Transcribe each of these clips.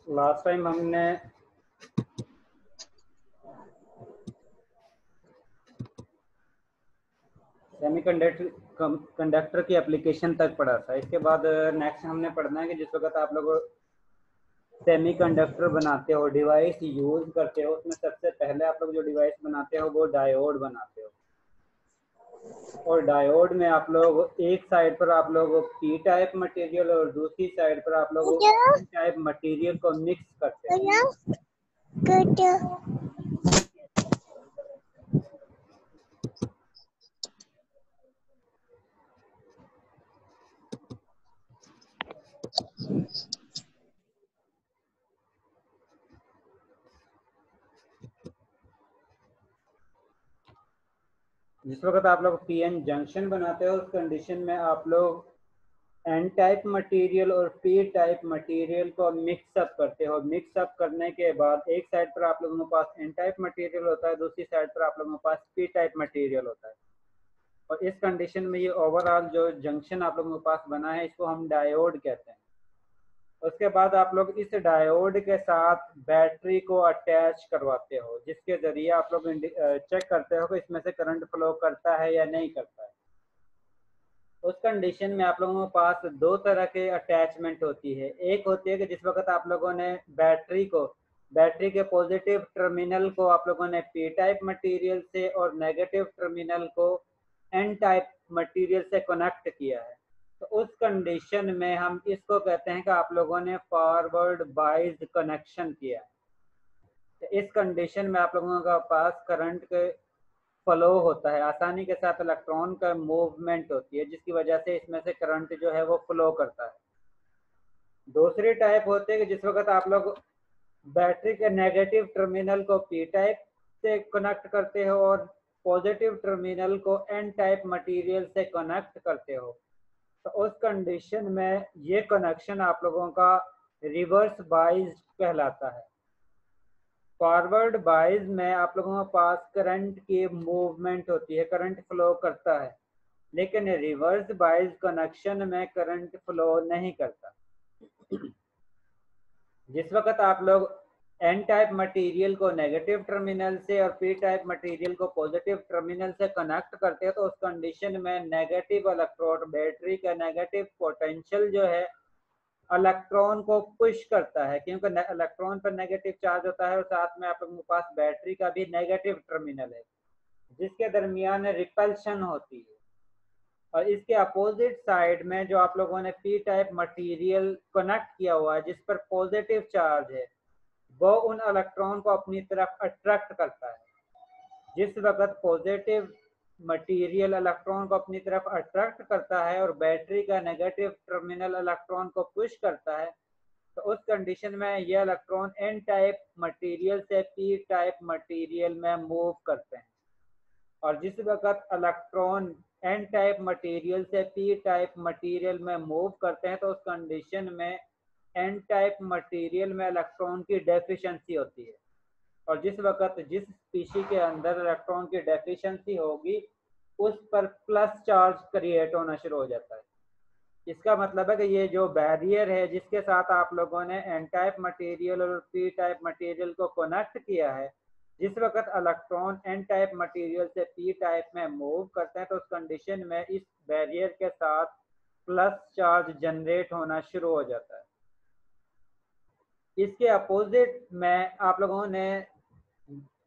Last time हमने conductor की application तक पढ़ा था। इसके बाद नेक्स्ट हमने पढ़ना है कि जिस वक्त आप लोग सेमीकंडक्टर बनाते हो, डिवाइस यूज करते हो, उसमें सबसे पहले आप लोग जो डिवाइस बनाते हो वो डायोड बनाते हो। और डायोड में आप लोग एक साइड पर आप लोग पी टाइप मटेरियल और दूसरी साइड पर आप लोग एन टाइप मटेरियल को मिक्स करते हैं। जिस वक्त आप लोग पी एन जंक्शन बनाते हो उस कंडीशन में आप लोग एन टाइप मटेरियल और पी टाइप मटेरियल को मिक्सअप करते हो। मिक्सअप करने के बाद एक साइड पर आप लोगों के पास एन टाइप मटेरियल होता है, दूसरी साइड पर आप लोगों के पास पी टाइप मटेरियल होता है। और इस कंडीशन में ये ओवरऑल जो जंक्शन आप लोगों के पास बना है इसको हम डायोड कहते हैं। उसके बाद आप लोग इस डायोड के साथ बैटरी को अटैच करवाते हो, जिसके जरिए आप लोग चेक करते हो कि इसमें से करंट फ्लो करता है या नहीं करता है। उस कंडीशन में आप लोगों के पास दो तरह के अटैचमेंट होती है। एक होती है कि जिस वक्त आप लोगों ने बैटरी के पॉजिटिव टर्मिनल को आप लोगों ने पी टाइप मटेरियल से और नेगेटिव टर्मिनल को एन टाइप मटेरियल से कनेक्ट किया है, तो उस कंडीशन में हम इसको कहते हैं कि आप लोगों ने फॉरवर्ड बाइज्ड कनेक्शन किया है। तो इस कंडीशन में आप लोगों का पास करंट के फ्लो होता है, आसानी के साथ इलेक्ट्रॉन का मूवमेंट होती है, जिसकी वजह से इसमें से करंट जो है वो फ्लो करता है। दूसरी टाइप होती है कि जिस वक्त आप लोग बैटरी के नेगेटिव टर्मिनल को पी टाइप से कनेक्ट करते हो और पॉजिटिव टर्मिनल को एन टाइप मटेरियल से कनेक्ट करते हो, तो उस कंडीशन में ये कनेक्शन आप लोगों का रिवर्स बाइज कहलाता है। फॉरवर्ड बाइज में आप लोगों के पास करंट की मूवमेंट होती है, करंट फ्लो करता है, लेकिन रिवर्स बाइज कनेक्शन में करंट फ्लो नहीं करता। जिस वक्त आप लोग एन टाइप मटेरियल को नेगेटिव टर्मिनल से और पी टाइप मटेरियल को पॉजिटिव टर्मिनल से कनेक्ट करते हैं, तो उस कंडीशन में नेगेटिव इलेक्ट्रोड, बैटरी का नेगेटिव पोटेंशियल जो है इलेक्ट्रॉन को पुश करता है, क्योंकि इलेक्ट्रॉन पर नेगेटिव चार्ज होता है और साथ में आप लोगों के पास बैटरी का भी नेगेटिव टर्मिनल है, जिसके दरमियान रिपल्शन होती है। और इसके अपोजिट साइड में जो आप लोगों ने पी टाइप मटेरियल कनेक्ट किया हुआ है जिस पर पॉजिटिव चार्ज है, वो उन इलेक्ट्रॉन को अपनी तरफ अट्रैक्ट करता है। जिस वक्त पॉजिटिव मटेरियल इलेक्ट्रॉन को अपनी तरफ अट्रैक्ट करता है और बैटरी का नेगेटिव टर्मिनल इलेक्ट्रॉन को पुश करता है, तो उस कंडीशन में ये इलेक्ट्रॉन एन टाइप मटेरियल से पी टाइप मटेरियल में मूव करते हैं। और जिस वक्त इलेक्ट्रॉन एन टाइप मटेरियल से पी टाइप मटेरियल में मूव करते हैं, तो उस कंडीशन में एन टाइप मटेरियल में इलेक्ट्रॉन की डेफिशिएंसी होती है। और जिस वक्त जिस स्पीशी के अंदर इलेक्ट्रॉन की डेफिशिएंसी होगी उस पर प्लस चार्ज क्रिएट होना शुरू हो जाता है। इसका मतलब है कि ये जो बैरियर है जिसके साथ आप लोगों ने एन टाइप मटेरियल और पी टाइप मटेरियल को कनेक्ट किया है, जिस वक्त इलेक्ट्रॉन एन टाइप मटेरियल से पी टाइप में मूव करते हैं, तो उस कंडीशन में इस बैरियर के साथ प्लस चार्ज जनरेट होना शुरू हो जाता है। इसके अपोजिट में आप लोगों ने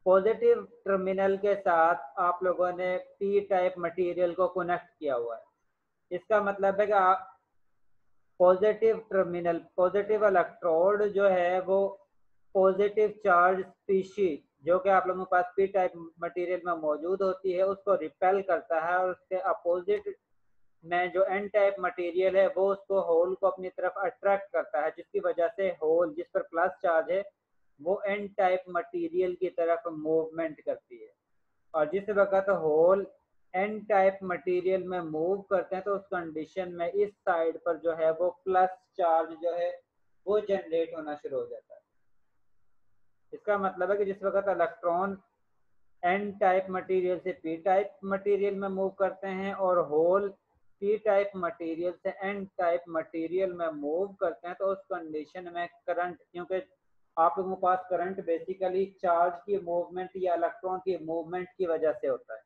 पॉजिटिव टर्मिनल के साथ आप लोगों ने पी टाइप मटेरियल को कनेक्ट किया हुआ है। इसका मतलब है कि आप पॉजिटिव टर्मिनल, पॉजिटिव इलेक्ट्रोड जो है वो पॉजिटिव चार्ज स्पीशी जो कि आप लोगों के पास पी टाइप मटेरियल में मौजूद होती है उसको रिपेल करता है, और उसके अपोजिट में जो एन टाइप मटेरियल है वो उसको होल को अपनी तरफ अट्रैक्ट करता है, जिसकी वजह से होल जिस पर प्लस चार्ज है वो एन टाइप मटेरियल की तरफ मूवमेंट करती है। और जिस वक्त होल एन टाइप मटेरियल में मूव करते हैं, तो उस कंडीशन में इस साइड पर जो है वो प्लस चार्ज जो है वो जनरेट होना शुरू हो जाता है। इसका मतलब है कि जिस वक्त इलेक्ट्रॉन एन टाइप मटेरियल से पी टाइप मटेरियल में मूव करते हैं और होल पी टाइप मटेरियल से एन टाइप मटेरियल में मूव करते हैं तो उस कंडीशन में करंट, क्योंकि आप लोगों के पास करंट बेसिकली चार्ज की मूवमेंट या इलेक्ट्रॉन की मूवमेंट की वजह से होता है,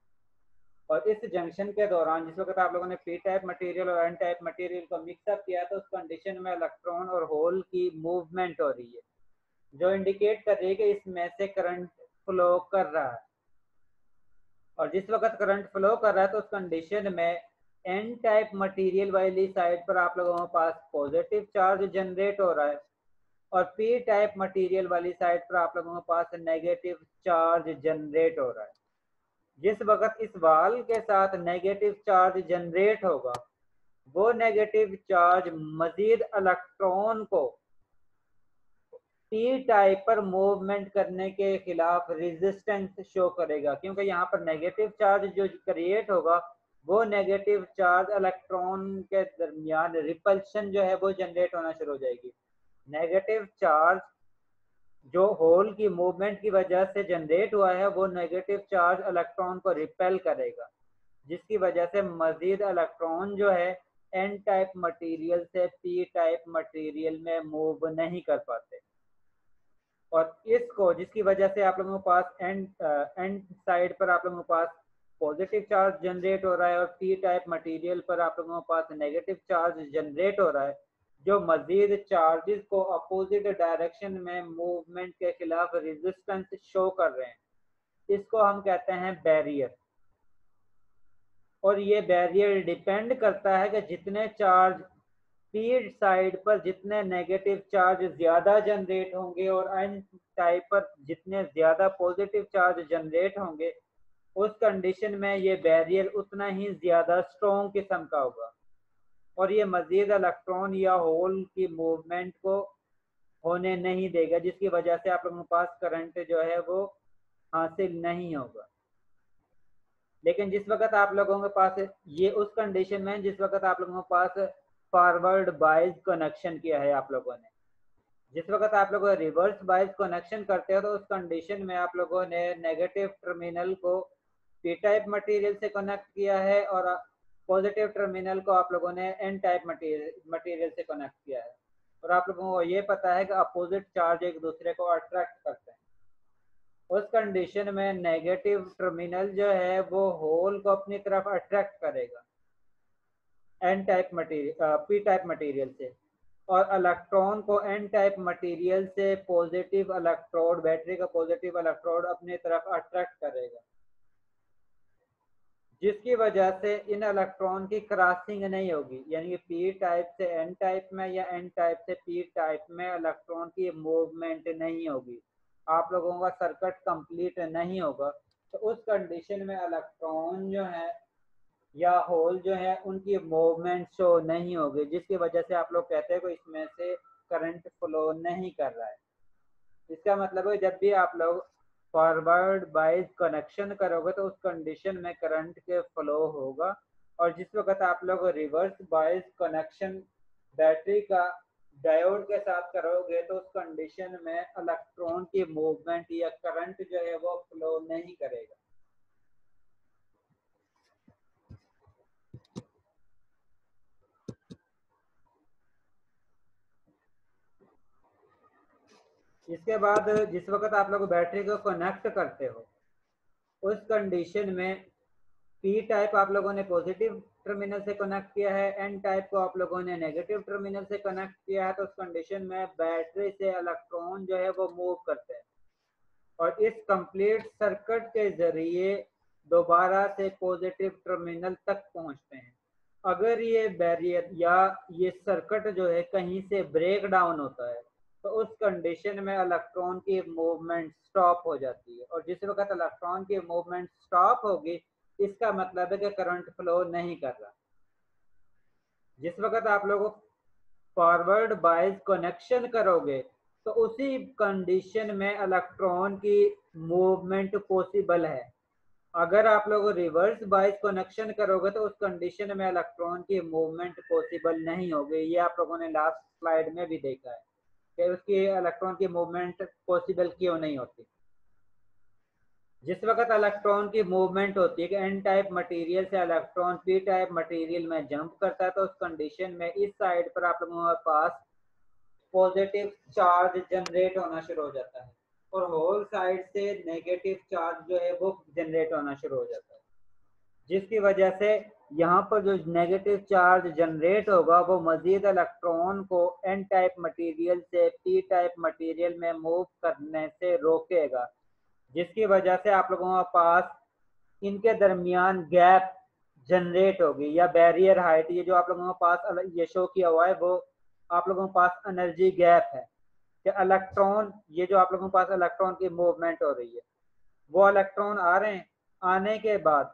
और इस जंक्शन के दौरान जिस वक्त आप लोगों ने पी टाइप मटेरियल और एन टाइप मटेरियल को मिक्सअप किया तो उस कंडीशन में इलेक्ट्रॉन और होल की मूवमेंट हो रही है, जो इंडिकेट कर रही है कि इसमें से करंट फ्लो कर रहा है। और जिस वक्त करंट फ्लो कर रहा है तो उस कंडीशन में एन टाइप मटेरियल वाली साइड पर आप लोगों के पास पॉजिटिव चार्ज जनरेट हो रहा है, और पी टाइप मटेरियल वाली साइड पर आप लोगों के पास नेगेटिव चार्ज जनरेट हो रहा है। जिस वक्त इस वाल के साथ नेगेटिव चार्ज जनरेट होगा वो नेगेटिव चार्ज मजीद इलेक्ट्रॉन को पी टाइप पर मूवमेंट करने के खिलाफ रेजिस्टेंस शो करेगा, क्योंकि यहाँ पर नेगेटिव चार्ज जो क्रिएट होगा वो नेगेटिव चार्ज इलेक्ट्रॉन के दरमियान रिपल्शन जो है वो जनरेट होना शुरू हो जाएगी। नेगेटिव चार्ज जो होल की मूवमेंट की वजह से जनरेट हुआ है वो नेगेटिव चार्ज इलेक्ट्रॉन को रिपेल करेगा, जिसकी वजह से मजीद इलेक्ट्रॉन जो है एन टाइप मटेरियल से पी टाइप मटेरियल में मूव नहीं कर पाते। और इसको जिसकी वजह से आप लोगों के पास एंड साइड पर आप लोगों के पास पॉजिटिव चार्ज जनरेट हो रहा है और पी टाइप मटेरियल पर आप लोगों के पास नेगेटिव चार्ज जनरेट हो रहा है, जो मजीद चार्जेस को अपोजिट डायरेक्शन में मूवमेंट के खिलाफ रेजिस्टेंस शो कर रहे हैं। इसको हम कहते हैं बैरियर। और ये बैरियर डिपेंड करता है कि जितने चार्ज पी साइड पर जितने नेगेटिव चार्ज ज्यादा जनरेट होंगे और एन टाइप पर जितने ज्यादा पॉजिटिव चार्ज जनरेट होंगे, उस कंडीशन में ये बैरियर उतना ही ज्यादा स्ट्रॉन्ग किस्म का होगा और ये मजीद इलेक्ट्रॉन या होल की मूवमेंट को होने नहीं देगा, जिसकी वजह से आप लोगों के पास करंट जो है वो हासिल नहीं होगा। लेकिन जिस वक्त आप लोगों के पास ये उस कंडीशन में जिस वक्त आप लोगों के पास फॉरवर्ड बायस कनेक्शन किया है आप लोगों ने, जिस वक्त आप लोग रिवर्स बायस कनेक्शन करते हो तो उस कंडीशन में आप लोगों ने नेगेटिव टर्मिनल को पी टाइप मटेरियल से कनेक्ट किया है और पॉजिटिव टर्मिनल को आप लोगों ने एन टाइप मटेरियल से कनेक्ट किया है। और आप लोगों को ये पता है कि अपोजिट चार्ज एक दूसरे को अट्रैक्ट करते हैं। उस कंडीशन में नेगेटिव टर्मिनल जो है वो होल को अपनी तरफ अट्रैक्ट करेगा N type material P type material से, और इलेक्ट्रॉन को एन टाइप मटेरियल से पॉजिटिव इलेक्ट्रोड, बैटरी का पॉजिटिव इलेक्ट्रोड अपनी तरफ अट्रैक्ट करेगा, जिसकी वजह से इन इलेक्ट्रॉन की क्रॉसिंग नहीं होगी, यानी पी टाइप से एन टाइप में या एन टाइप से पी टाइप में इलेक्ट्रॉन की मूवमेंट नहीं होगी, आप लोगों का सर्किट कंप्लीट नहीं होगा। तो उस कंडीशन में इलेक्ट्रॉन जो है या होल जो है उनकी मूवमेंट शो नहीं होगी, जिसकी वजह से आप लोग कहते हैं कि इसमें से करंट फ्लो नहीं कर रहा है। इसका मतलब है जब भी आप लोग फॉरवर्ड बायस कनेक्शन करोगे तो उस कंडीशन में करंट के फ्लो होगा, और जिस वक्त आप लोग रिवर्स बायस कनेक्शन बैटरी का डायोड के साथ करोगे तो उस कंडीशन में इलेक्ट्रॉन की मूवमेंट या करंट जो है वो फ्लो नहीं करेगा। इसके बाद जिस वक्त आप लोग बैटरी को कनेक्ट करते हो उस कंडीशन में पी टाइप आप लोगों ने पॉजिटिव टर्मिनल से कनेक्ट किया है, एन टाइप को आप लोगों ने नेगेटिव टर्मिनल से कनेक्ट किया है, तो उस कंडीशन में बैटरी से इलेक्ट्रॉन जो है वो मूव करते हैं और इस कंप्लीट सर्किट के जरिए दोबारा से पॉजिटिव टर्मिनल तक पहुंचते हैं। अगर ये बैरियर या ये सर्किट जो है कहीं से ब्रेक डाउन होता है तो उस कंडीशन में इलेक्ट्रॉन की मूवमेंट स्टॉप हो जाती है, और जिस वक्त इलेक्ट्रॉन की मूवमेंट स्टॉप होगी इसका मतलब है कि करंट फ्लो नहीं कर रहा। जिस वक्त आप लोग फॉरवर्ड बायस कनेक्शन करोगे तो उसी कंडीशन में इलेक्ट्रॉन की मूवमेंट पॉसिबल है। अगर आप लोग रिवर्स बायस कनेक्शन करोगे तो उस कंडीशन में इलेक्ट्रॉन की मूवमेंट पॉसिबल नहीं होगी। ये आप लोगों ने लास्ट स्लाइड में भी देखा है कि उसकी इलेक्ट्रॉन की मूवमेंट पॉसिबल क्यों नहीं होती। जिस वक्त इलेक्ट्रॉन की मूवमेंट होती है कि एन टाइप मटेरियल से इलेक्ट्रॉन पी टाइप मटेरियल में जंप करता है, तो उस कंडीशन में इस साइड पर आप लोगों के पास पॉजिटिव चार्ज जनरेट होना शुरू हो जाता है और होल साइड से नेगेटिव चार्ज जो है वो जनरेट होना शुरू हो जाता है, जिसकी वजह से यहाँ पर जो नेगेटिव चार्ज जनरेट होगा वो मजीद इलेक्ट्रॉन को एन टाइप मटेरियल से पी टाइप मटेरियल में मूव करने से रोकेगा, जिसकी वजह से आप लोगों के पास इनके दरमियान गैप जनरेट होगी या बैरियर हाइट, ये जो आप लोगों के पास ये शो किया हुआ है वो आप लोगों के पास एनर्जी गैप है कि इलेक्ट्रॉन, ये जो आप लोगों के पास इलेक्ट्रॉन की मूवमेंट हो रही है, वो इलेक्ट्रॉन आ रहे हैं, आने के बाद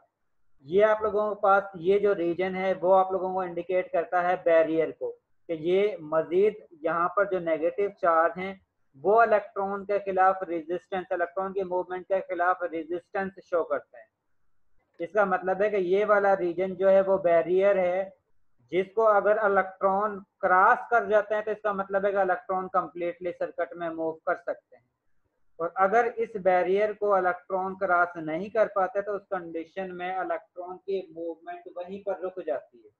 ये आप लोगों के पास ये जो रीजन है वो आप लोगों को इंडिकेट करता है बैरियर को कि ये मजीद यहाँ पर जो नेगेटिव चार्ज हैं वो इलेक्ट्रॉन के खिलाफ रेजिस्टेंस, इलेक्ट्रॉन की मूवमेंट के खिलाफ रेजिस्टेंस शो करते हैं। इसका मतलब है कि ये वाला रीजन जो है वो बैरियर है, जिसको अगर इलेक्ट्रॉन क्रॉस कर जाते हैं तो इसका मतलब है कि इलेक्ट्रॉन कंप्लीटली सर्किट में मूव कर सकते हैं, और अगर इस बैरियर को इलेक्ट्रॉन क्रॉस नहीं कर पाते तो उस कंडीशन में इलेक्ट्रॉन की मूवमेंट वहीं पर रुक जाती है।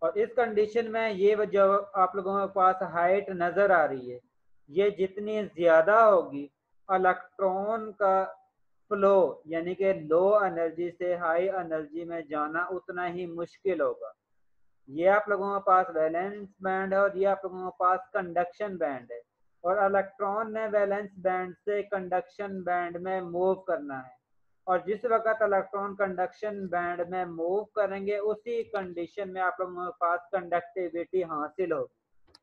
और इस कंडीशन में ये जो आप लोगों के पास हाइट नजर आ रही है, ये जितनी ज्यादा होगी इलेक्ट्रॉन का फ्लो यानी कि लो एनर्जी से हाई एनर्जी में जाना उतना ही मुश्किल होगा। ये आप लोगों के पास वैलेंस बैंड है और ये आप लोगों के पास कंडक्शन बैंड है, और इलेक्ट्रॉन ने वैलेंस बैंड से कंडक्शन बैंड में मूव करना है, और जिस वक्त इलेक्ट्रॉन कंडक्शन बैंड में मूव करेंगे उसी कंडीशन में आप लोगों के पास कंडक्टिविटी हासिल होगी।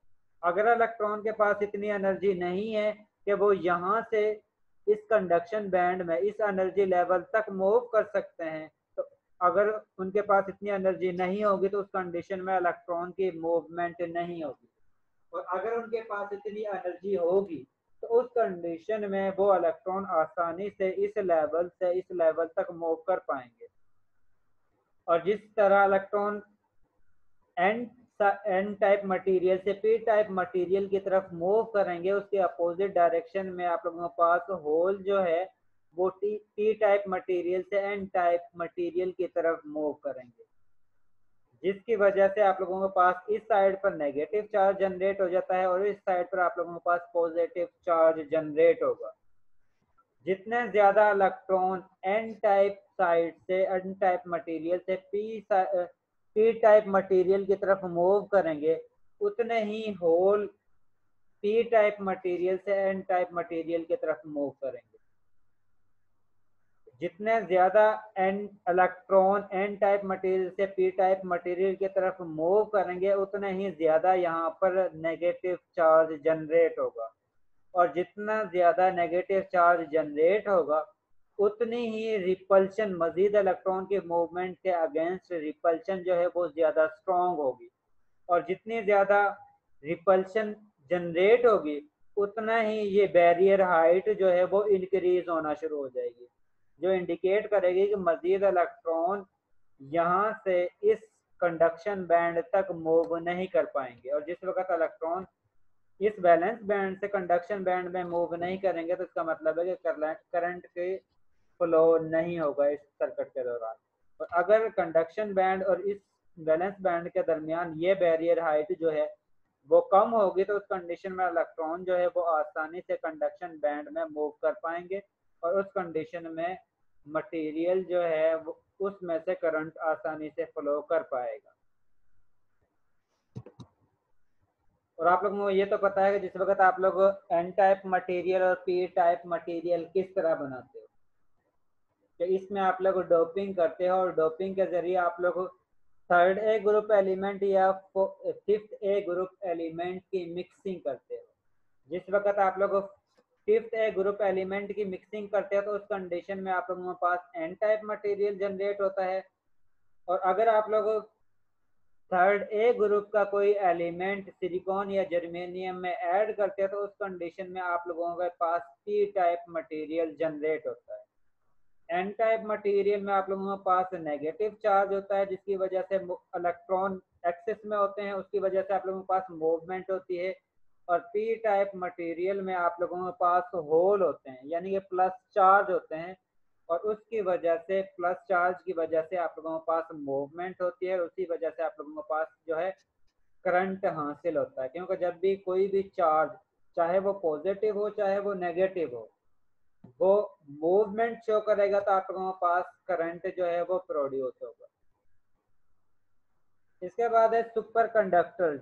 अगर इलेक्ट्रॉन के पास इतनी एनर्जी नहीं है कि वो यहाँ से इस कंडक्शन बैंड में इस एनर्जी लेवल तक मूव कर सकते हैं, तो अगर उनके पास इतनी एनर्जी नहीं होगी तो उस कंडीशन में इलेक्ट्रॉन की मूवमेंट नहीं होगी, और अगर उनके पास इतनी एनर्जी होगी तो उस कंडीशन में वो इलेक्ट्रॉन आसानी से इस लेवल से इस लेवल तक मूव कर पाएंगे। और जिस तरह electron N N type material से पी टाइप मटेरियल की तरफ मूव करेंगे, उसके अपोजिट डायरेक्शन में आप लोगों के पास होल जो है वो पी टाइप मटेरियल से एन टाइप मटेरियल की तरफ मूव करेंगे, जिसकी वजह से आप लोगों के पास इस साइड पर नेगेटिव चार्ज जनरेट हो जाता है और इस साइड पर आप लोगों के पास पॉजिटिव चार्ज जनरेट होगा। जितने ज्यादा इलेक्ट्रॉन एन टाइप साइड से एन टाइप मटेरियल से पी टाइप मटेरियल की तरफ मूव करेंगे, उतने ही होल पी टाइप मटेरियल से एन टाइप मटेरियल की तरफ मूव करेंगे। जितने ज्यादा N electron N type material से पी टाइप मटेरियल की तरफ मूव करेंगे, उतने ही ज्यादा यहाँ पर नेगेटिव चार्ज जनरेट होगा, और जितना ज्यादा नेगेटिव चार्ज जनरेट होगा उतनी ही रिपल्शन, मजीद इलेक्ट्रॉन के मूवमेंट के अगेंस्ट रिपल्शन जो है वो ज्यादा स्ट्रॉन्ग होगी, और जितनी ज्यादा रिपल्शन जनरेट होगी उतना ही ये बैरियर हाइट जो है वो इंक्रीज होना शुरू हो जाएगी, जो इंडिकेट करेगी कि मजीद इलेक्ट्रॉन यहाँ से इस कंडक्शन बैंड तक मूव नहीं कर पाएंगे, और जिस वक्त इलेक्ट्रॉन इस बैलेंस बैंड से कंडक्शन बैंड में मूव नहीं करेंगे तो इसका मतलब है कि करंट के फ्लो नहीं होगा इस सर्किट के दौरान। और अगर कंडक्शन बैंड और इस बैलेंस बैंड के दरमियान ये बैरियर हाइट जो है वो कम होगी तो उस कंडीशन में इलेक्ट्रॉन जो है वो आसानी से कंडक्शन बैंड में मूव कर पाएंगे, और उस कंडीशन में मटेरियल जो है वो उसमें से करंट आसानी से फ्लो कर पाएगा। और आप लोगों को ये तो पता है कि जिस वक्त आप लोग एन टाइप मटेरियल और पी टाइप मटेरियल किस तरह बनाते हो, तो इसमें आप लोग डोपिंग करते हो और डोपिंग के जरिए आप लोग थर्ड ए ग्रुप एलिमेंट या फिफ्थ ए ग्रुप एलिमेंट की मिक्सिंग करते हो। जिस वक्त आप लोग फिफ्थ ए ग्रुप एलिमेंट की मिक्सिंग करते हो तो उस कंडीशन में आप लोगों के पास एन टाइप मटेरियल जनरेट होता है, और अगर आप लोग थर्ड ए ग्रुप का कोई एलिमेंट सिलिकॉन या जर्मेनियम में ऐड करते हैं तो उस कंडीशन में आप लोगों के पास पी टाइप मटेरियल जनरेट होता है। एन टाइप मटेरियल में आप लोगों के पास नेगेटिव चार्ज होता है, जिसकी वजह से इलेक्ट्रॉन एक्सेस में होते हैं, उसकी वजह से आप लोगों के पास मूवमेंट होती है, और पी टाइप मटेरियल में आप लोगों के पास होल होते हैं, यानी कि प्लस चार्ज होते हैं, और उसकी वजह से प्लस चार्ज की वजह से आप लोगों के पास मूवमेंट होती है, उसी वजह से आप लोगों के पास जो है करंट हासिल होता है। क्योंकि जब भी कोई भी चार्ज, चाहे वो पॉजिटिव हो चाहे वो नेगेटिव हो, वो मूवमेंट शो करेगा तो आप लोगों के पास करंट जो है वो प्रोड्यूस होगा। इसके बाद है सुपर कंडक्टर्स।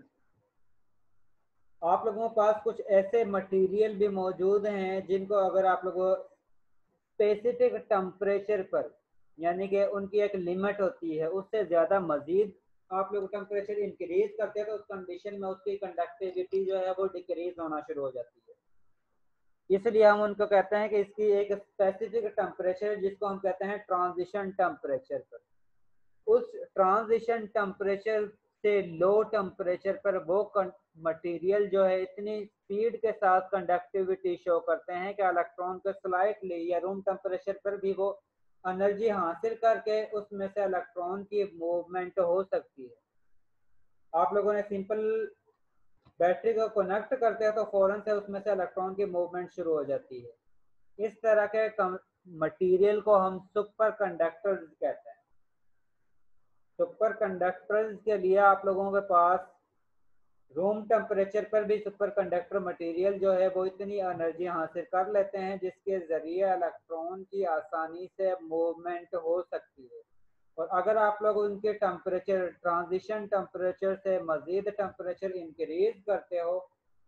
आप लोगों के पास कुछ ऐसे मटेरियल भी मौजूद हैं जिनको अगर आप लोगों स्पेसिफिक टेम्परेचर पर, यानी कि उनकी एक लिमिट होती है, उससे ज़्यादा मजीद आप लोग टेम्परेचर इंक्रीज करते हैं तो उस कंडीशन में उसकी कंडक्टिविटी जो है वो डिक्रीज होना शुरू हो जाती है। इसलिए हम उनको कहते हैं कि इसकी एक स्पेसिफिक टेम्परेचर, जिसको हम कहते हैं ट्रांजिशन टेम्परेचर पर, उस ट्रांजिशन टेम्परेचर से लो टेम्परेचर पर वो मटेरियल जो है इतनी स्पीड के साथ कंडक्टिविटी शो करते हैं कि इलेक्ट्रॉन को स्लाइटली या रूम टेम्परेचर पर भी वो एनर्जी हासिल करके उसमें से इलेक्ट्रॉन की मूवमेंट हो सकती है। आप लोगों ने सिंपल बैटरी को कनेक्ट करते हैं तो फौरन से उसमें से इलेक्ट्रॉन की मूवमेंट शुरू हो जाती है। इस तरह के मटेरियल को हम सुपर कंडक्टर्स कहते हैं। सुपर कंडक्टर्स के लिए आप लोगों के पास रूम टेम्परेचर पर भी सुपर कंडक्टर मटेरियल जो है वो इतनी एनर्जी हासिल कर लेते हैं जिसके जरिए इलेक्ट्रॉन की आसानी से मूवमेंट हो सकती है। और अगर आप लोग उनके टेम्परेचर, ट्रांजिशन टेम्परेचर से मजीद टेम्परेचर इंक्रीज करते हो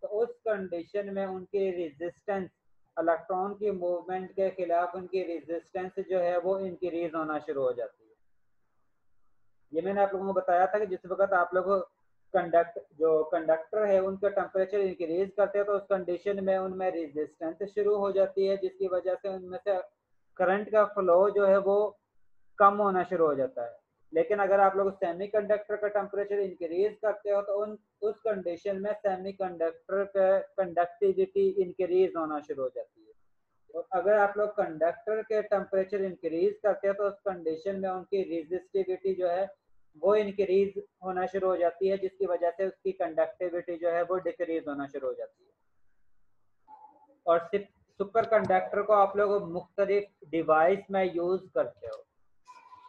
तो उस कंडीशन में उनकी रेजिस्टेंस, इलेक्ट्रॉन की मूवमेंट के खिलाफ उनकी रेजिस्टेंस जो है वो इंक्रीज होना शुरू हो जाती है। ये मैंने आप लोगों को बताया था कि जिस वक्त आप लोग कंडक्टर है उनका टेम्परेचर इंक्रीज करते हैं तो उस कंडीशन में उनमें रेजिस्टेंस शुरू हो जाती है, जिसकी वजह से उनमें से करंट का फ्लो जो है वो कम होना शुरू हो जाता है। लेकिन अगर आप लोग सेमीकंडक्टर का टेम्परेचर इंक्रीज करते हो तो उस कंडीशन में सेमीकंडक्टर का कंडक्टिविटी इंक्रीज होना शुरू हो जाती है। और अगर आप लोग कंडक्टर के टेम्परेचर इंक्रीज करते हैं तो उस कंडीशन में उनकी रेजिस्टिविटी जो है वो इंक्रीज होना शुरू हो जाती है, जिसकी वजह से उसकी कंडक्टिविटी जो है वो डिक्रीज होना शुरू हो जाती है। और सुपर कंडक्टर को आप लोग मुख्तलिफ डिवाइस में यूज करते हो,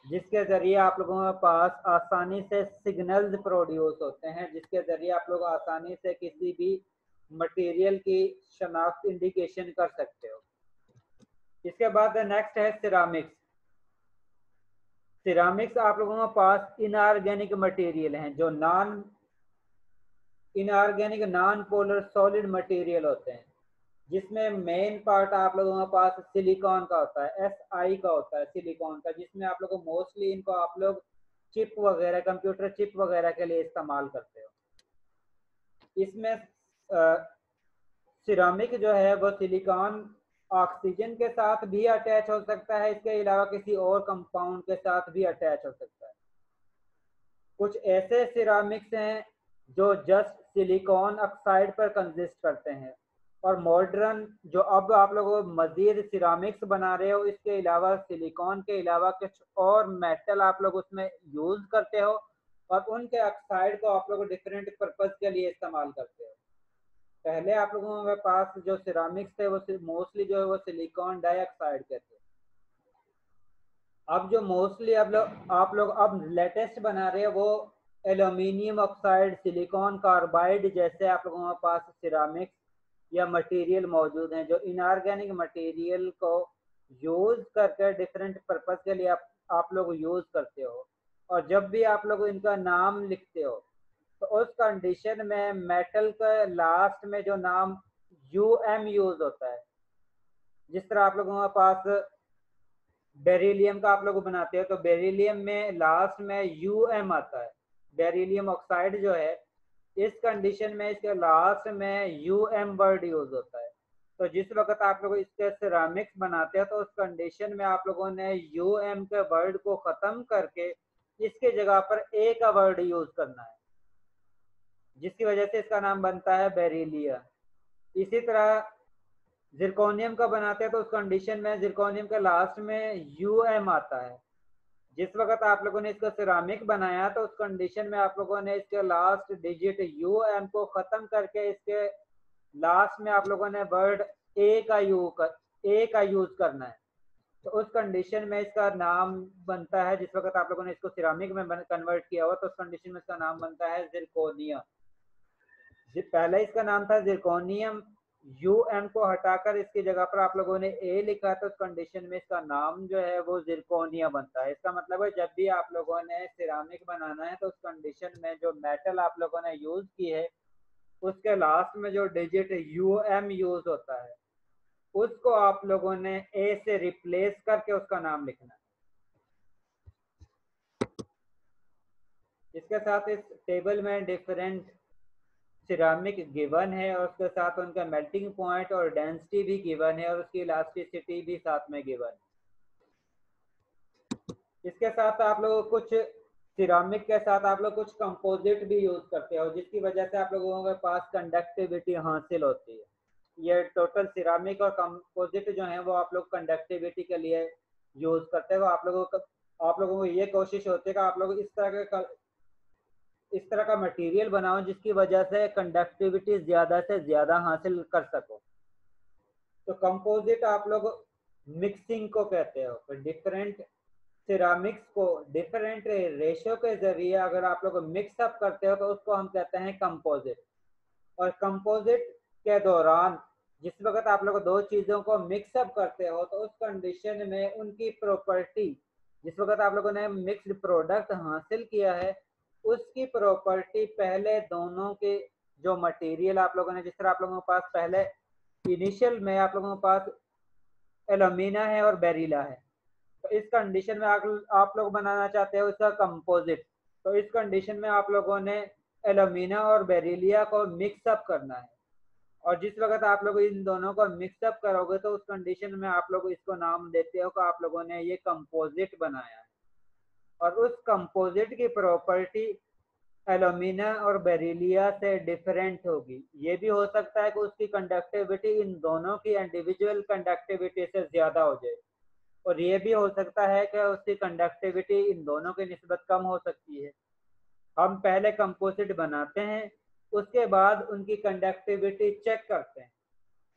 जिसके जरिए आप लोगों के पास आसानी से सिग्नल्स प्रोड्यूस होते हैं, जिसके जरिए आप लोग आसानी से किसी भी मटेरियल की शनाख्त इंडिकेशन कर सकते हो। इसके बाद नेक्स्ट है सिरामिक्स। सिरामिक्स आप लोगों के पास इनऑर्गेनिक मटेरियल हैं जो inorganic non polar solid material होते हैं, जिसमें मेन पार्ट आप लोगों के पास सिलिकॉन का होता है, Si का होता है सिलिकॉन का, जिसमें आप लोग मोस्टली इनको आप लोग चिप वगैरह, कंप्यूटर चिप वगैरह के लिए इस्तेमाल करते हो। इसमें सिरामिक जो है वो सिलिकॉन ऑक्सीजन के साथ भी अटैच हो सकता है, इसके अलावा किसी और कंपाउंड के साथ भी अटैच हो सकता है। कुछ ऐसे सिरामिक्स हैं जो जस्ट सिलिकॉन ऑक्साइड पर कंसिस्ट करते हैं, और मॉडर्न जो अब आप लोग मजीद सिरामिक्स बना रहे हो, इसके अलावा सिलिकॉन के अलावा कुछ और मेटल आप लोग उसमें यूज करते हो और उनके ऑक्साइड को आप लोग डिफरेंट पर्पज के लिए इस्तेमाल करते हो। पहले आप लोगों के पास जो सिरामिक्स थे वो मोस्टली जो है वो सिलिकॉन डाइऑक्साइड के थे। अब जो मोस्टली आप लोग अब लेटेस्ट बना रहे हैं वो एल्यूमिनियम ऑक्साइड, सिलिकॉन कार्बाइड जैसे आप लोगों के पास सिरामिक्स या मटेरियल मौजूद हैं जो इनऑर्गेनिक मटेरियल को यूज करके डिफरेंट पर्पज के लिए आप लोग यूज करते हो। और जब भी आप लोग इनका नाम लिखते हो तो उस कंडीशन में मेटल का लास्ट में जो नाम UM यूज होता है। जिस तरह आप लोगों के पास बेरिलियम का आप लोग बनाते हो तो बेरिलियम में लास्ट में UM आता है, बेरिलियम ऑक्साइड जो है, इस कंडीशन में इसके लास्ट में UM वर्ड यूज होता है। तो जिस वक्त आप लोग इसके सिरामिक्स बनाते हो तो उस कंडीशन में आप लोगों ने UM के वर्ड को खत्म करके इसके जगह पर A का वर्ड यूज करना है, जिसकी वजह से इसका नाम बनता है बेरिलियम। इसी तरह जिरकोनियम का बनाते हैं तो उस कंडीशन में जिरकोनियम के लास्ट में UM आता है। जिस वक्त आप लोगों ने इसका सिरामिक बनाया तो उस कंडीशन में आप लोगों ने इसके लास्ट डिजिट UM को खत्म करके इसके लास्ट में आप लोगों ने वर्ड ए का यूज करना है। तो उस कंडीशन में इसका नाम बनता है, जिस वक्त आप लोगों ने इसको सिरामिक में कन्वर्ट किया हुआ तो उस कंडीशन में इसका नाम बनता है जिरकोनियम। पहले इसका नाम था जिरकोनियम, यूएम को हटाकर इसकी जगह पर आप लोगों ने ए लिखा, तो उस कंडीशन में इसका नाम जो है वो जिरकोनिया बनता है। इसका मतलब है जब भी आप लोगों ने सिरामिक बनाना है तो उस कंडीशन में जो मेटल आप लोगों ने यूज की है उसके लास्ट में जो डिजिट यूएम यूज होता है उसको आप लोगों ने ए से रिप्लेस करके उसका नाम लिखना है। इसके साथ इस टेबल में डिफरेंट सिरामिक गिवन है और उसके साथ उनका मेल्टिंग पॉइंट और डेंसिटी भी गिवन है और उसकी इलास्टिसिटी भी साथ में गिवन है। इसके साथ आप लोग कुछ सिरामिक के साथ आप लोग कुछ कंपोजिट भी यूज करते हो जिसकी वजह से आप लोगों के पास कंडक्टिविटी हासिल होती है। ये टोटल सिरामिक और कंपोजिट जो है वो आप लोग कंडक्टिविटी के लिए यूज करते हो। आप लोगों को ये कोशिश होती है कि आप लोग इस तरह का मटेरियल बनाओ जिसकी वजह से कंडक्टिविटी ज्यादा से ज्यादा हासिल कर सको। तो कंपोजिट आप लोग मिक्सिंग को कहते हो। तो डिफरेंट सिरामिक्स को डिफरेंट रेशो के जरिए अगर आप लोग मिक्स अप करते हो तो उसको हम कहते हैं कंपोजिट। और कंपोजिट के दौरान जिस वक्त आप लोग दो चीजों को मिक्स अप करते हो तो उस कंडीशन में उनकी प्रॉपर्टी, जिस वक्त आप लोगों ने मिक्स्ड प्रोडक्ट हासिल किया है उसकी प्रॉपर्टी पहले दोनों के जो मटेरियल आप लोगों ने, जिस तरह आप लोगों के पास पहले इनिशियल में आप लोगों के पास एल्यूमिना है और बेरिला है, तो इस कंडीशन में आप लोग बनाना चाहते हो इसका कंपोजिट। तो इस कंडीशन में आप लोगों ने एल्यूमिना और बेरिलिया को मिक्स अप करना है और जिस वक्त आप लोग इन दोनों को मिक्स अप करोगे तो उस कंडीशन में आप लोग इसको नाम देते हो कि आप लोगों ने ये कंपोजिट बनाया है। और उस कंपोजिट की प्रॉपर्टी एल्यूमिना और बेरिलिया से डिफरेंट होगी। ये भी हो सकता है कि उसकी कंडक्टिविटी इन दोनों की इंडिविजुअल कंडक्टिविटी से ज्यादा हो जाए और ये भी हो सकता है कि उसकी कंडक्टिविटी इन दोनों की निस्बत कम हो सकती है। हम पहले कंपोजिट बनाते हैं, उसके बाद उनकी कंडक्टिविटी चेक करते हैं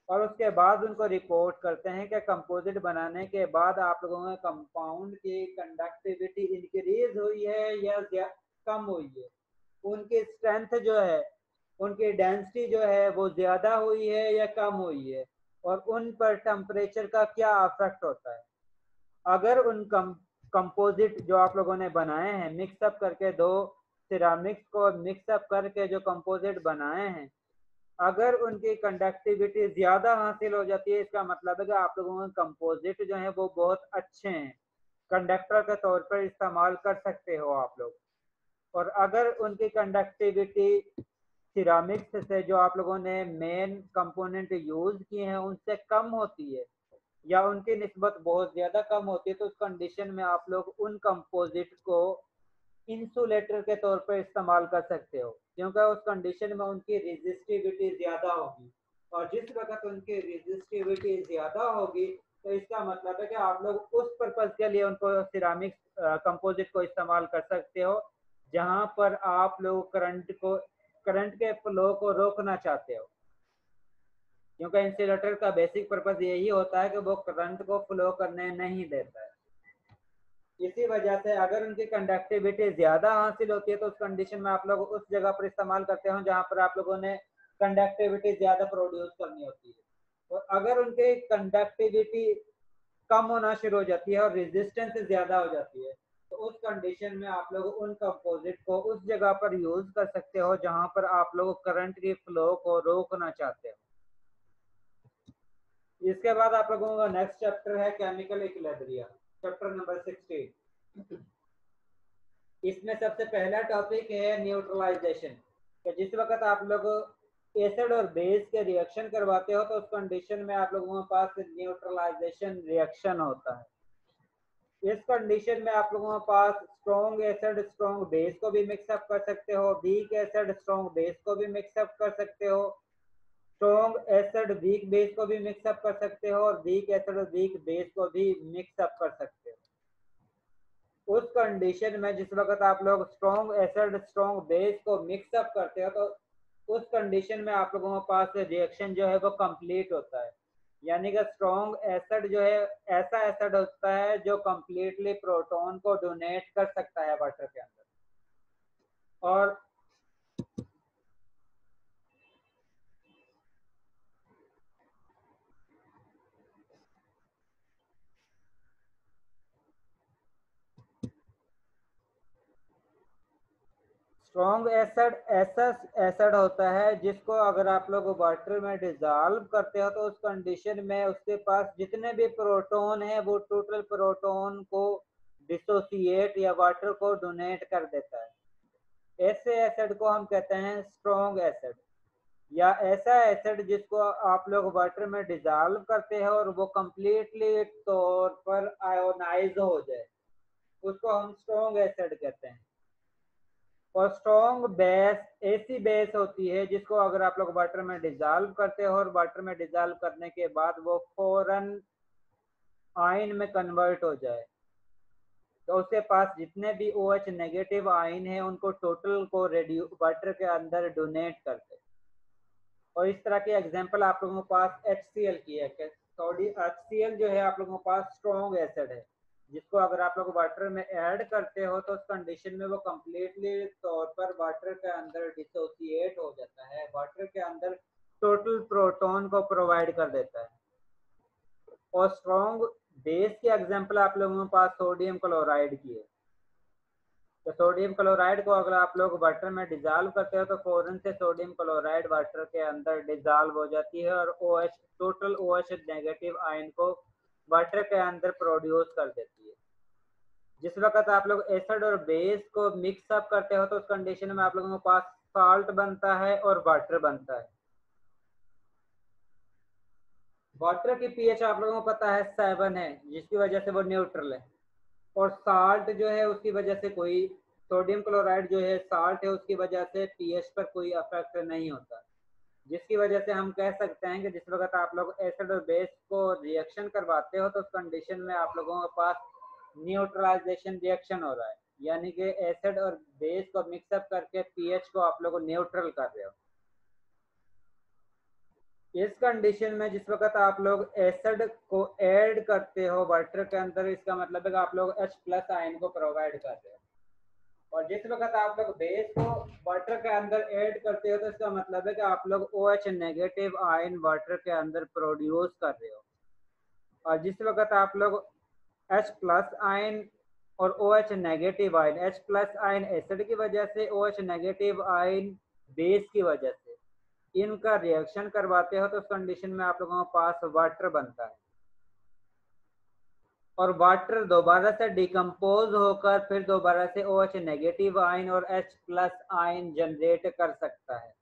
और उसके बाद उनको रिपोर्ट करते हैं कि कंपोजिट बनाने के बाद आप लोगों के कंपाउंड की कंडक्टिविटी इंक्रीज हुई है या कम हुई है, उनकी स्ट्रेंथ जो है, उनकी डेंसिटी जो है वो ज्यादा हुई है या कम हुई है और उन पर टेम्परेचर का क्या इफेक्ट होता है। अगर उन कंपोजिट जो आप लोगों ने बनाए हैं मिक्सअप करके, दो सिरामिक्स को मिक्सअप करके जो कंपोजिट बनाए हैं, अगर उनकी कंडक्टिविटी ज्यादा हासिल हो जाती है इसका मतलब है कि आप लोगों के कंपोजिट जो है वो बहुत अच्छे हैं, कंडक्टर के तौर पर इस्तेमाल कर सकते हो आप लोग। और अगर उनकी कंडक्टिविटी सिरामिक्स से जो आप लोगों ने मेन कंपोनेंट यूज किए हैं उनसे कम होती है या उनकी निस्बत बहुत ज्यादा कम होती है तो उस कंडीशन में आप लोग उन कंपोजिट को इंसुलेटर के तौर पर इस्तेमाल कर सकते हो, क्योंकि उस कंडीशन में उनकी रेजिस्टिविटी ज्यादा होगी। और जिस वक्त उनकी रेजिस्टिविटी ज्यादा होगी तो इसका मतलब है कि आप लोग उस पर्पज के लिए उनको सिरामिक कंपोजिट को इस्तेमाल कर सकते हो जहां पर आप लोग करंट के फ्लो को रोकना चाहते हो, क्योंकि इंसुलेटर का बेसिक पर्पज यही होता है कि वो करंट को फ्लो करने नहीं देता है। इसी वजह से अगर उनकी कंडक्टिविटी ज्यादा हासिल होती है तो उस कंडीशन में आप लोग उस जगह पर इस्तेमाल करते हो जहां पर आप लोगों ने कंडक्टिविटी ज्यादा प्रोड्यूस करनी होती है। और अगर उनकी कंडक्टिविटी कम होना शुरू हो जाती है और रेजिस्टेंस ज्यादा हो जाती है तो उस कंडीशन में आप लोग उन कंपोजिट को उस जगह पर यूज कर सकते हो जहां पर आप लोग करंट की फ्लो को रोकना चाहते हो। इसके बाद आप लोगों का नेक्स्ट चैप्टर है केमिकल इक्विलिब्रियम, चैप्टर नंबर 16। इसमें सबसे पहला टॉपिक है न्यूट्रलाइजेशन। तो जिस वक्त आप लोग एसिड और बेस के रिएक्शन करवाते हो तो उस कंडीशन में आप लोगों के पास न्यूट्रलाइजेशन रिएक्शन होता है। इस कंडीशन में आप लोगों के पास स्ट्रॉन्ग एसिड स्ट्रॉन्ग बेस को भी मिक्सअप कर सकते हो, वीक एसिड स्ट्रॉन्ग बेस को भी मिक्सअप कर सकते हो, स्ट्रॉन्ग एसिड वीक बेस को भी मिक्सअप कर सकते हो और वीक एसिड वीक बेस को भी मिक्सअप कर सकते हो। उस कंडीशन में जिस वक्त आप लोग स्ट्रॉन्ग एसिड स्ट्रॉन्ग बेस को मिक्सअप करते हो तो उस कंडीशन में आप लोगों के पास रिएक्शन जो है वो कंप्लीट होता है। यानी कि स्ट्रॉन्ग एसिड जो है ऐसा एसिड होता है जो कंप्लीटली प्रोटॉन को डोनेट कर सकता है वाटर के अंदर। और स्ट्रॉन्ग एसिड ऐसा एसिड होता है जिसको अगर आप लोग वाटर में डिजॉल्व करते हो तो उस कंडीशन में उसके पास जितने भी प्रोटॉन है वो टोटल प्रोटॉन को डिसोसिएट या वाटर को डोनेट कर देता है। ऐसे एसिड को हम कहते हैं स्ट्रॉन्ग एसिड। या ऐसा एसिड जिसको आप लोग वाटर में डिजॉल्व करते हो और वो कंप्लीटली तौर पर आयोनाइज हो जाए, उसको हम स्ट्रॉन्ग एसिड कहते हैं। और स्ट्रॉन्ग बेस ऐसी बेस होती है जिसको अगर आप लोग वाटर में डिजॉल्व करते हो और वाटर में डिजॉल्व करने के बाद वो फौरन आयन में कन्वर्ट हो जाए, तो उसके पास जितने भी OH नेगेटिव आयन है उनको टोटल को वाटर के अंदर डोनेट करते। और इस तरह के एग्जांपल आप लोगों के पास HCl की है। HCl जो है आप लोगों के पास स्ट्रॉन्ग एसिड है जिसको अगर आप लोग वाटर में ऐड करते हो तो उस कंडीशन में वो कंप्लीटली तौर पर वाटर के अंदर डिसोसिएट हो जाता है, वाटर के अंदर टोटल प्रोटॉन को प्रोवाइड कर देता है। और स्ट्रॉन्ग बेस की एग्जांपल आप लोगों के पास सोडियम क्लोराइड की है। तो सोडियम क्लोराइड को अगर आप लोग वाटर में डिजॉल्व करते हो तो फौरन से सोडियम क्लोराइड वाटर के अंदर डिजॉल्व हो जाती है और OH total OH negative ion को वाटर के अंदर प्रोड्यूस कर देती है। जिस वक्त आप लोग एसिड और बेस को मिक्स अप करते हो तो उस कंडीशन में आप लोगों के पास साल्ट बनता है और वाटर बनता है। वाटर की पीएच आप लोगों को पता है 7 है जिसकी वजह से वो न्यूट्रल है। और साल्ट जो है उसकी वजह से कोई, सोडियम क्लोराइड जो है साल्ट है उसकी वजह से पीएच पर कोई इफेक्ट नहीं होता। जिसकी वजह से हम कह सकते हैं कि जिस वक्त आप लोग एसिड और बेस को रिएक्शन करवाते हो तो उस कंडीशन में आप लोगों के पास न्यूट्रलाइजेशन रिएक्शन हो रहा है, यानी कि एसिड और बेस को मिक्सअप करके पीएच को आप लोग न्यूट्रल कर रहे हो। इस कंडीशन में जिस वक्त आप लोग एसिड को ऐड करते हो वाटर के अंदर, इसका मतलब है कि आप लोग H+ आयन को प्रोवाइड कर रहे हो। और जिस वक्त आप लोग बेस को वाटर के अंदर ऐड करते हो तो इसका मतलब है कि आप लोग OH नेगेटिव आयन वाटर के अंदर प्रोड्यूस कर रहे हो। और जिस वक्त आप लोग H+ आयन और OH negative ion, H+ ion acid की वजह से, OH नेगेटिव आयन बेस की वजह से इनका रिएक्शन करवाते हो तो उस कंडीशन में आप लोगों के पास वाटर बनता है। और वाटर दोबारा से डिकम्पोज होकर फिर दोबारा से OH नेगेटिव आयन और H+ आयन जनरेट कर सकता है।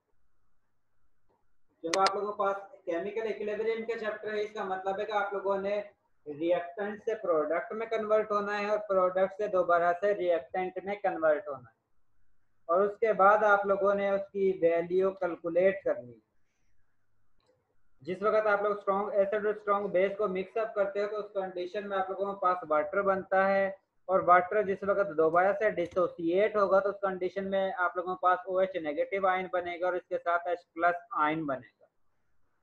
जब आप लोगों के पास केमिकल इक्विलिब्रियम के चैप्टर है, इसका मतलब है कि आप लोगों ने रिएक्टेंट से प्रोडक्ट में कन्वर्ट होना है और प्रोडक्ट से दोबारा से रिएक्टेंट में कन्वर्ट होना है, और उसके बाद आप लोगों ने उसकी वैल्यू कैलकुलेट करनी है। जिस वक्त आप लोग स्ट्रॉन्ग एसिड और स्ट्रॉन्ग बेस को मिक्सअप करते हो तो उस कंडीशन में आप लोगों के पास वाटर बनता है। और वाटर जिस वक्त दोबारा से डिसोसिएट होगा तो उस कंडीशन में आप लोगों के पास OH नेगेटिव आयन बनेगा और इसके साथ H+ आयन बनेगा।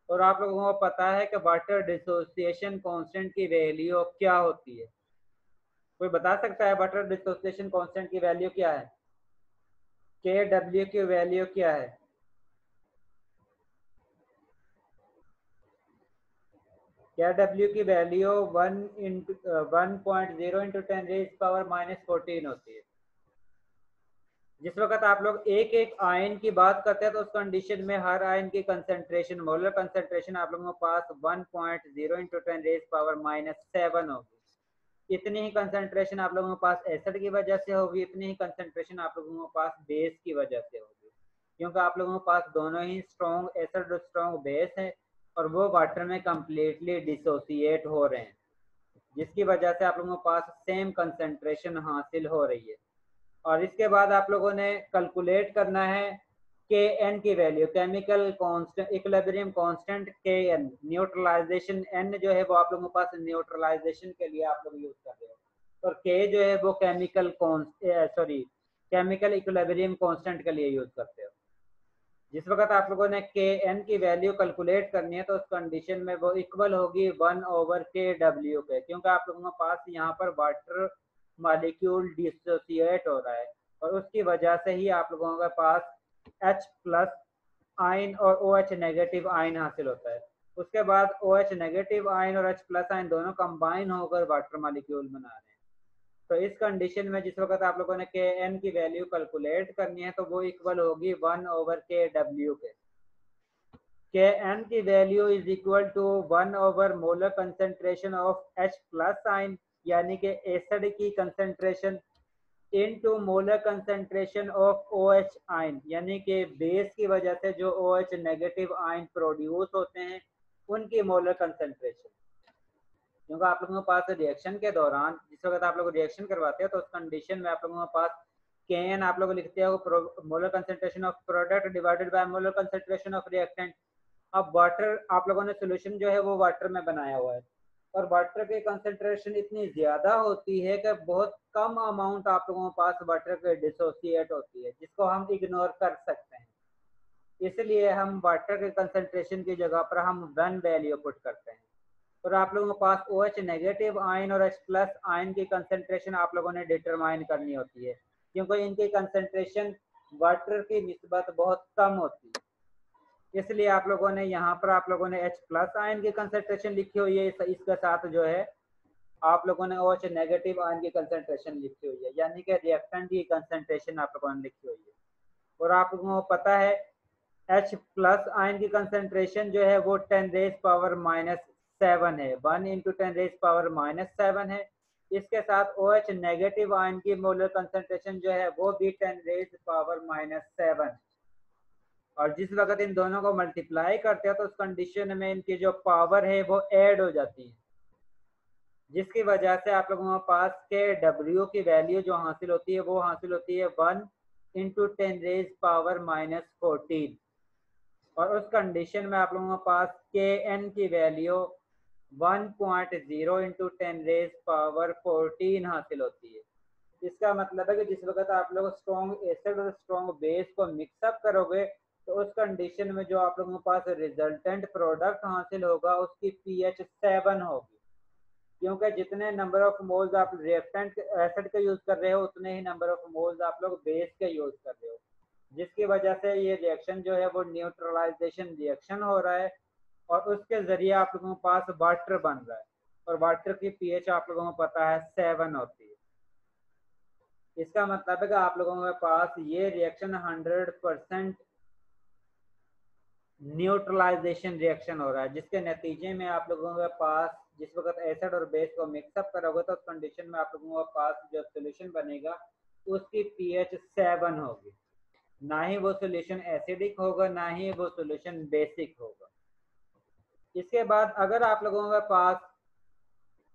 और आप लोगों को पता है कि वाटर डिसोसिएशन कांस्टेंट की वैल्यू क्या होती है? कोई बता सकता है वाटर डिसोसिएशन कांस्टेंट की वैल्यू क्या है? Kw की वैल्यू क्या है? Kw की वैल्यू 1.0 इंटू 10⁻⁻14 होती है। जिस वक्त आप लोग एक एक आयन की बात करते हैं तो उस कंडीशन में हर आयन की कंसेंट्रेशन, मोलर कंसेंट्रेशन आप लोगों के पास 1.0 इंटू 10⁻⁷ होगी। इतनी ही कंसेंट्रेशन आप लोगों के पास एसिड की वजह से होगी, इतनी ही कंसेंट्रेशन आप लोगों के पास बेस की वजह से होगी, क्योंकि आप लोगों के पास दोनों ही स्ट्रॉन्ग एसिड और स्ट्रॉन्ग बेस है और वो वाटर में कंप्लीटली डिसोसिएट हो रहे हैं, जिसकी वजह से आप लोगों के पास सेम कंसेंट्रेशन हासिल हो रही है। और इसके बाद आप लोगों ने कैलकुलेट करना है Kn की value, chemical constant equilibrium constant Kn, neutralisation N जो है वो आप लोगों के पास न्यूट्रलाइजेशन के लिए आप लोग यूज कर रहे हो, और K जो है वो केमिकल इक्विलिब्रियम कांस्टेंट के लिए यूज करते हो। जिस वक्त आप लोगों ने के एन की वैल्यू कैलकुलेट करनी है तो उस कंडीशन में वो इक्वल होगी 1/kW के, क्योंकि आप लोगों के पास यहाँ पर वाटर मॉलिक्यूल डिसोसिएट हो रहा है और उसकी वजह से ही आप लोगों के पास H+ आयन और OH नेगेटिव आयन हासिल होता है। उसके बाद OH नेगेटिव आयन और H+ आयन दोनों कंबाइन होकर वाटर मॉलिक्यूल बना रहे हैं। तो इस कंडीशन में जिस वक्त आप लोगों ने के एन की वैल्यू कैलकुलेट करनी है तो वो इक्वल होगी 1/kW के। के एन की वैल्यू इज इक्वल टू 1/मोलर कंसेंट्रेशन ऑफ H+ आयन, यानी कि एसिड की concentration, into molar concentration of OH ion, यानी कि बेस की वजह से जो OH नेगेटिव आयन प्रोड्यूस होते हैं उनकी मोलर कंसेंट्रेशन। क्योंकि आप लोगों के पास रिएक्शन के दौरान जिस वक्त आप लोग रिएक्शन करवाते हैं तो उस कंडीशन में आप लोगों के पास के आप लोग लिखते हो molar concentration of product divided by molar concentration of reactant. अब वाटर आप लोगों ने सोल्यूशन जो है वो वाटर में बनाया हुआ है और वाटर की कंसेंट्रेशन इतनी ज़्यादा होती है कि बहुत कम अमाउंट आप लोगों के पास वाटर के डिसोसिएट होती है, जिसको हम इग्नोर कर सकते हैं। इसलिए हम वाटर के कंसेंट्रेशन की जगह पर हम 1 वैल्यू पुट करते हैं और आप लोगों के पास OH नेगेटिव आयन और H+ आयन की कंसेंट्रेशन आप लोगों ने डिटरमाइन करनी होती है, क्योंकि इनकी कंसेंट्रेशन वाटर की निस्बत बहुत कम होती है। इसलिए आप लोगों ने यहाँ पर आप लोगों ने H+ आयन की कंसेंट्रेशन लिखी हुई है, इसके साथ जो है आप लोगों ने OH नेगेटिव आयन की कंसेंट्रेशन लिखी हुई है, यानी कि रिएक्टेंट की कंसेंट्रेशन आप लोगों ने लिखी हुई है। और आप लोगों को पता है H+ आयन की कंसेंट्रेशन जो है वो 10⁻⁻7 है, 1 × 10⁻⁻7 है। इसके साथ OH नेगेटिव आयन की मोलर कंसेंट्रेशन जो है वो भी 10⁻⁻7 है। और जिस वक्त इन दोनों को मल्टीप्लाई करते हैं तो उस कंडीशन में इनकी जो पावर है वो ऐड हो जाती है, जिसकी वजह से आप लोगों के पास के W की वैल्यू जो हासिल होती है वो हासिल होती है 1 × 10⁻⁻14। और उस कंडीशन में आप लोगों के पास के एन की वैल्यू 1.0 × 10⁻14 हासिल होती है। इसका मतलब है कि जिस वक्त आप लोग स्ट्रॉन्ग एसिड और स्ट्रॉन्ग बेस को मिक्सअप करोगे तो उस कंडीशन में जो आप लोगों के पास रिजल्टेंट प्रोडक्ट हासिल होगा उसकी pH 7 होगी, क्योंकि जितने नंबर ऑफ मोल्स आप रिएक्टेंट एसिड के यूज कर रहे हो उतने ही नंबर ऑफ मोल्स आप लोग बेस के यूज कर रहे हो, जिसकी वजह से ये रिएक्शन जो है वो न्यूट्रलाइजेशन रिएक्शन हो रहा है और उसके जरिए आप लोगों के पास वाटर बन रहा है और वाटर की pH आप लोगों को पता है 7 होती है। इसका मतलब है कि आप लोगों के पास ये रिएक्शन 100% न्यूट्रलाइजेशन रिएक्शन हो रहा है, जिसके नतीजे में आप लोगों के पास जिस वक्त एसिड और बेस को मिक्सअप करोगे तो उस कंडीशन में आप लोगों के पास जो सोल्यूशन बनेगा उसकी pH 7 होगी, ना ही वो सोल्यूशन एसिडिक होगा ना ही वो सोल्यूशन बेसिक होगा। इसके बाद अगर आप लोगों के पास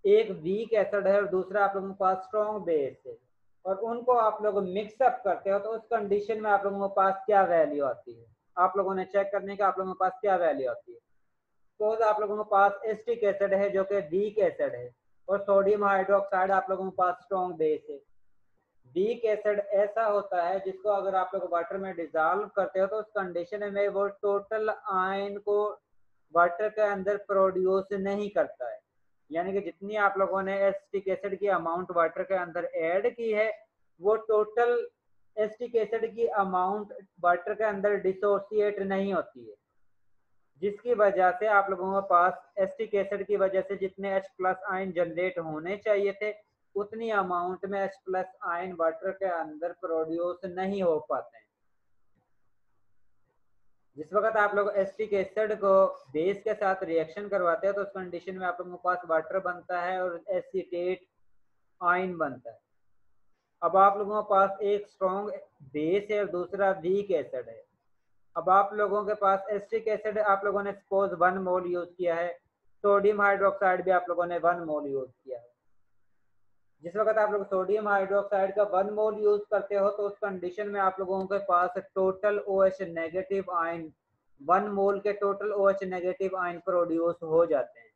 एक वीक एसिड है और दूसरा आप लोगों के पास स्ट्रॉन्ग बेस है और उनको आप लोग मिक्सअप करते हो तो उस कंडीशन में आप लोगों के पास क्या वैल्यू आती है, आप लोगों ने चेक करने का आप लोगों के पास क्या वैल्यू आती है। तो आप लोगों के पास एसिटिक एसिड है जो कि वीक एसिड है और सोडियम हाइड्रोक्साइड आप लोगों के पास स्ट्रॉन्ग बेस है। वीक एसिड ऐसा होता है जिसको अगर आप लोग वाटर में डिजॉल्व करते हो तो उस कंडीशन में वो टोटल आयन को वाटर के अंदर प्रोड्यूस नहीं करता है, यानी कि जितनी आप लोगों ने एसिटिक एसिड की अमाउंट वाटर के अंदर ऐड की है वो टोटल एसिटिक एसिड की अमाउंट वाटर के अंदर डिसोसिएट नहीं होती है, जिसकी वजह से आप लोगों के पास एसिटिक एसिड की वजह से जितने H+ आयन जनरेट होने चाहिए थे उतनी अमाउंट में H+ आयन वाटर के अंदर प्रोड्यूस नहीं हो पाते हैं। जिस वक्त आप लोग एसिटिक एसिड को बेस के साथ रिएक्शन करवाते हैं तो उस कंडीशन में आप लोगों के पास वाटर बनता है और एसीटेट आयन बनता है। अब आप लोगों के पास एक स्ट्रॉन्ग बेस है और दूसरा वीक एसिड है। अब आप लोगों के पास एसिटिक एसिड आप लोगों ने सपोज 1 मोल यूज किया है, सोडियम हाइड्रोक्साइड भी आप लोगों ने 1 मोल यूज किया है। जिस वक्त आप लोग सोडियम हाइड्रोक्साइड का 1 मोल यूज करते हो तो उस कंडीशन में आप लोगों के पास टोटल OH नेगेटिव आयन 1 मोल के total OH negative ion produce हो जाते हैं।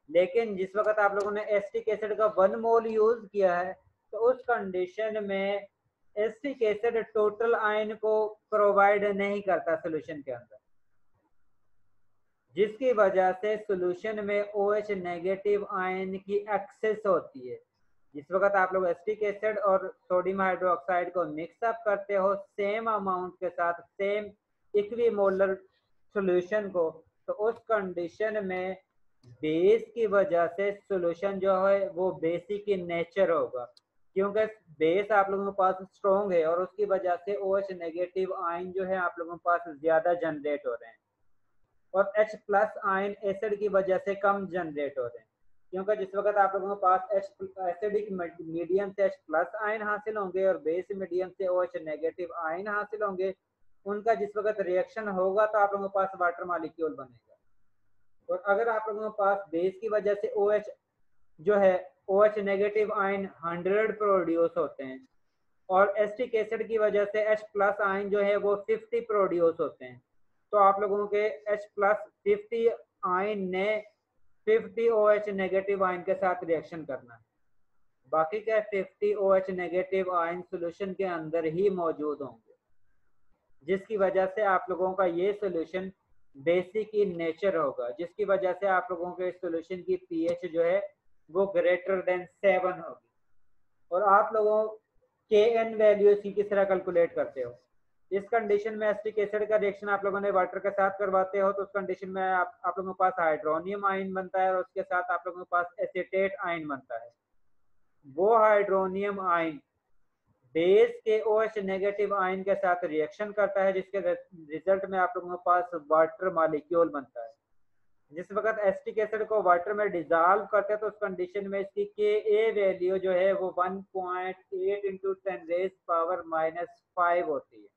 लेकिन जिस वक्त आप लोगों ने एसिटिक एसिड का 1 मोल यूज किया है तो उस कंडीशन में एसिटिक एसिड टोटल आयन को प्रोवाइड नहीं करता सोल्यूशन के अंदर, जिसकी वजह से सोल्यूशन में OH नेगेटिव आयन की एक्सेस होती है। जिस वक्त आप लोग एसिटिक एसिड और सोडियम हाइड्रोक्साइड को मिक्स अप करते हो सेम अमाउंट के साथ, सेम इक्विमोलर सॉल्यूशन को, तो उस कंडीशन में बेस की वजह से सॉल्यूशन जो है वो बेसिक इन नेचर होगा, क्योंकि बेस आप लोगों के पास स्ट्रॉन्ग है और उसकी वजह से OH नेगेटिव आयन जो है आप लोगों के पास ज्यादा जनरेट हो रहे हैं, और H प्लस आयन एसिड की वजह से कम जनरेट हो रहे हैं, क्योंकि जिस वक्त आप लोगों के पास एसिडिक मीडियम से H प्लस आयन हासिल होंगे और बेस मीडियम से OH नेगेटिव आयन हासिल होंगे, उनका जिस वक्त रिएक्शन होगा तो आप लोगों के पास वाटर मॉलिक्यूल बनेगा। और अगर आप लोगों के पास बेस की वजह से OH जो है OH नेगेटिव आयन 100 प्रोड्यूस होते हैं और एसिटिक एसिड की वजह से H प्लस आयन जो है वो 50 प्रोड्यूस होते हैं, तो आप लोगों के H प्लस 50 आयन ने 50 OH नेगेटिव आयन के साथ रिएक्शन करना है। बाकी के 50 OH नेगेटिव आयन सॉल्यूशन के अंदर ही मौजूद होंगे, जिसकी वजह से आप लोगों का ये सॉल्यूशन बेसिक इन नेचर होगा, जिसकी वजह से आप लोगों के सॉल्यूशन की pH जो है वो ग्रेटर देन 7 होगी। और आप लोगों Kn वैल्यू की किस तरह कैलकुलेट करते हो? इस कंडीशन में एसिटिक एसिड का रिएक्शन आप लोगों ने वाटर के साथ करवाते हो तो उस कंडीशन में आप लोगों के पास हाइड्रोनियम आयन बनता है और उसके साथ आप लोगों के पास एसीटेट आयन बनता है। वो हाइड्रोनियम आयन बेस के OH नेगेटिव आयन के साथ रिएक्शन करता है, जिसके रिजल्ट में आप लोगों के पास वाटर मॉलिक्यूल बनता है। जिस वक्त एसिटिक एसिड को वाटर में डिजॉल्व करते हैं तो उस कंडीशन में इसकी Ka वैल्यू जो है वो 1.8 इंटू 10 रेज पावर -5 होती है।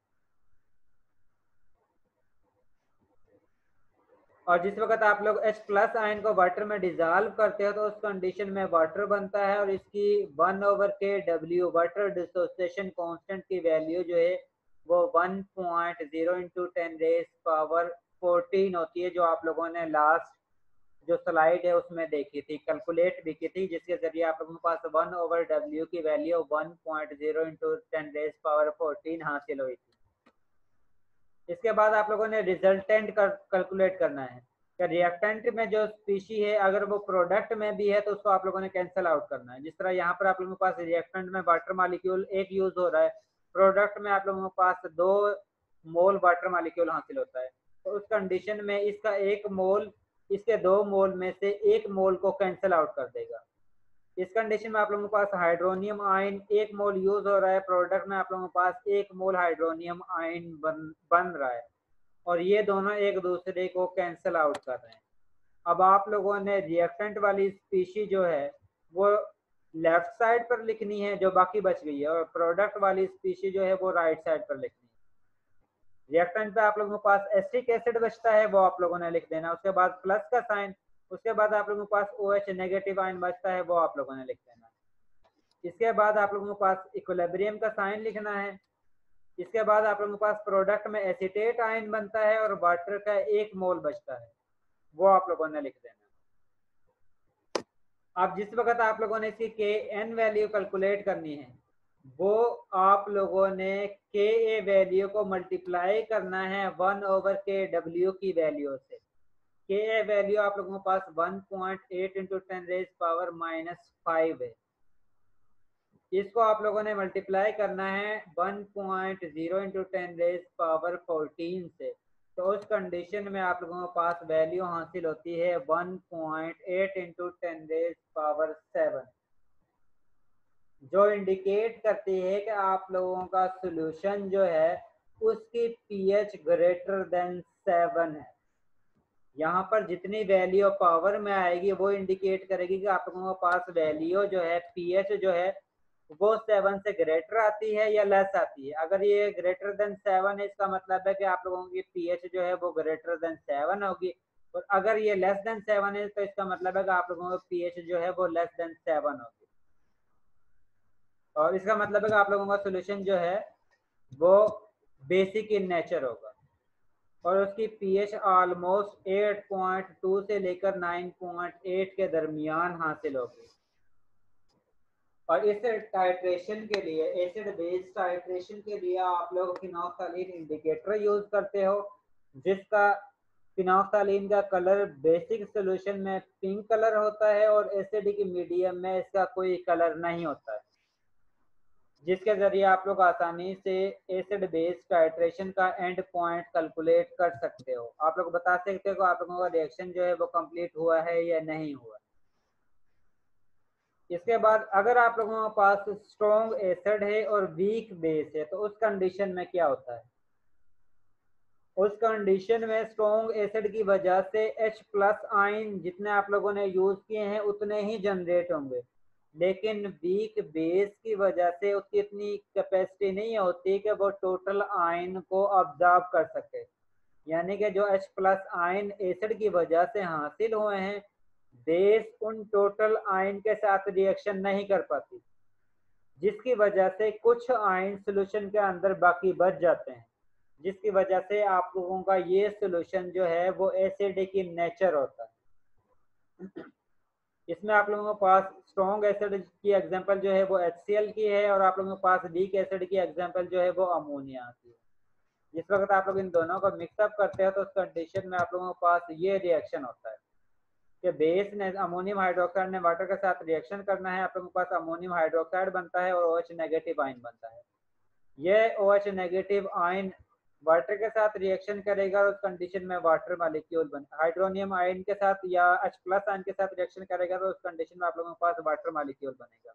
और जिस वक्त आप लोग H प्लस आयन को वाटर में डिजॉल्व करते हो तो उस कंडीशन में वाटर बनता है और इसकी 1/Kw वाटर डिसोसिएशन कांस्टेंट की वैल्यू जो है वो 1.0 इंटू 10 रेज पावर 14 होती है, जो आप लोगों ने लास्ट जो स्लाइड है उसमें देखी थी, कैलकुलेट भी की थी, जिसके जरिए आप लोगों के पास 1/W की वैल्यू 1.0 इंटू 10 रेज पावर 14 हासिल हुई थी। इसके बाद आप लोगों ने रिजल्टेंट कैलकुलेट करना है कि रिएक्टेंट में जो स्पीशी है अगर वो प्रोडक्ट में भी है तो उसको आप लोगों ने कैंसिल आउट करना है। जिस तरह यहाँ पर आप लोगों के पास रिएक्टेंट में वाटर मॉलिक्यूल एक यूज हो रहा है, प्रोडक्ट में आप लोगों के पास 2 मोल वाटर मॉलिक्यूल हासिल होता है, तो उस कंडीशन में इसका 1 मोल इसके 2 मोल में से 1 मोल को कैंसिल आउट कर देगा। इस कंडीशन में आप लोगों के पास हाइड्रोनियम आयन 1 मोल यूज हो रहा है, प्रोडक्ट में आप लोगों के पास 1 मोल हाइड्रोनियम आयन बन रहा है और ये दोनों एक दूसरे को कैंसिल आउट कर रहे हैं। अब आप लोगों ने रिएक्टेंट वाली स्पीशी जो है वो लेफ्ट साइड पर लिखनी है जो बाकी बच गई है, और प्रोडक्ट वाली स्पीशी जो है वो राइट साइड पर लिखनी है। रिएक्टेंट पे आप लोगों के पास एसिटिक एसिड बचता है वो आप लोगों ने लिख देना, उसके बाद प्लस का साइन, उसके बाद आप लोगों के पास OH नेगेटिव आयन बचता है वो आप लोगों ने लिख देना। इसके बाद आप लोगों के पास इक्विलिब्रियम का साइन लिखना है। इसके बाद आप लोगों के पास प्रोडक्ट में एसीटेट आयन बनता है और वाटर का 1 मोल बचता है, वो आप लोगों ने लिख देना। अब जिस वक्त आप लोगों ने इसकी Kn वैल्यू कैलकुलेट करनी है वो आप लोगों ने Ka वैल्यू को मल्टीप्लाई करना है 1/Kw की वैल्यू से। Ka वैल्यू आप लोगों के पास 1.8 इंटू 10 रेज पावर -5 है। इसको आप लोगों ने मल्टीप्लाई करना है 1.0 इंटू 10 रेज पावर 14 से, तो उस कंडीशन में आप लोगों के पास वैल्यू हासिल होती है 1.8 इंटू 10 रेज पावर 7, जो इंडिकेट करती है कि आप लोगों का सॉल्यूशन जो है उसकी pH ग्रेटर देन 7 है। यहाँ पर जितनी वैल्यू पावर में आएगी वो इंडिकेट करेगी कि आप लोगों के पास वैल्यू जो है pH जो है वो 7 से ग्रेटर आती है या लेस आती है। अगर ये ग्रेटर देन 7 है इसका मतलब है कि आप लोगों की pH जो है वो ग्रेटर देन 7 होगी, और अगर ये लेस देन 7 है तो इसका मतलब है कि आप लोगों की pH जो है वो लेस देन 7 होगी, और इसका मतलब है कि आप लोगों का सोल्यूशन जो है वो बेसिक इन नेचर होगा और उसकी pH ऑलमोस्ट 8.2 से लेकर 9.8 के दरमियान हासिल होगी। और इस टाइट्रेशन के लिए, एसिड बेस टाइट्रेशन के लिए आप लोग फिनोल्फथालीन इंडिकेटर यूज करते हो, जिसका फिनोल्फथालीन का कलर बेसिक सोल्यूशन में पिंक कलर होता है और एसिडिक मीडियम में इसका कोई कलर नहीं होता है, जिसके जरिए आप लोग आसानी से एसिड बेस टाइट्रेशन का एंड पॉइंट कैलकुलेट कर सकते हो। आप लोग बता सकते हो कि आप लोगों का रिएक्शन जो है वो कंप्लीट हुआ है या नहीं हुआ। इसके बाद अगर आप लोगों के पास स्ट्रॉन्ग एसिड है और वीक बेस है तो उस कंडीशन में क्या होता है? उस कंडीशन में स्ट्रॉन्ग एसिड की वजह से H प्लस आयन जितने आप लोगों ने यूज किए हैं उतने ही जनरेट होंगे, लेकिन वीक बेस की वजह से उसकी इतनी कैपेसिटी नहीं होती कि वो टोटल आयन को ऑब्जर्व कर सके। यानी कि जो H प्लस आयन एसिड की वजह से हासिल हुए हैं, बेस उन टोटल आयन के साथ रिएक्शन नहीं कर पाती, जिसकी वजह से कुछ आयन सॉल्यूशन के अंदर बाकी बच जाते हैं, जिसकी वजह से आप लोगों का ये सॉल्यूशन जो है वो एसिडिक इन नेचर होता है। इसमें आप लोगों के पास स्ट्रॉन्ग एसिड की एग्जांपल जो है वो HCl की है और आप लोगों के पास वीक एसिड की एग्जांपल जो है वो अमोनिया की है। जिस वक्त आप लोग इन दोनों को मिक्सअप करते हैं तो उस कंडीशन में आप लोगों के पास ये रिएक्शन होता है कि बेस ने अमोनियम हाइड्रोक्साइड ने वाटर के साथ रिएक्शन करना है, आप लोगों के पास अमोनियम हाइड्रोक्साइड बनता है और OH नेगेटिव आयन बनता है। यह OH नेगेटिव आयन वाटर के साथ रिएक्शन करेगा और उस कंडीशन में वाटर मॉलिक्यूल बन, हाइड्रोनियम आयन के साथ या H प्लस आयन के साथ रिएक्शन करेगा तो उस कंडीशन में आप लोगों के पास वाटर मॉलिक्यूल बनेगा।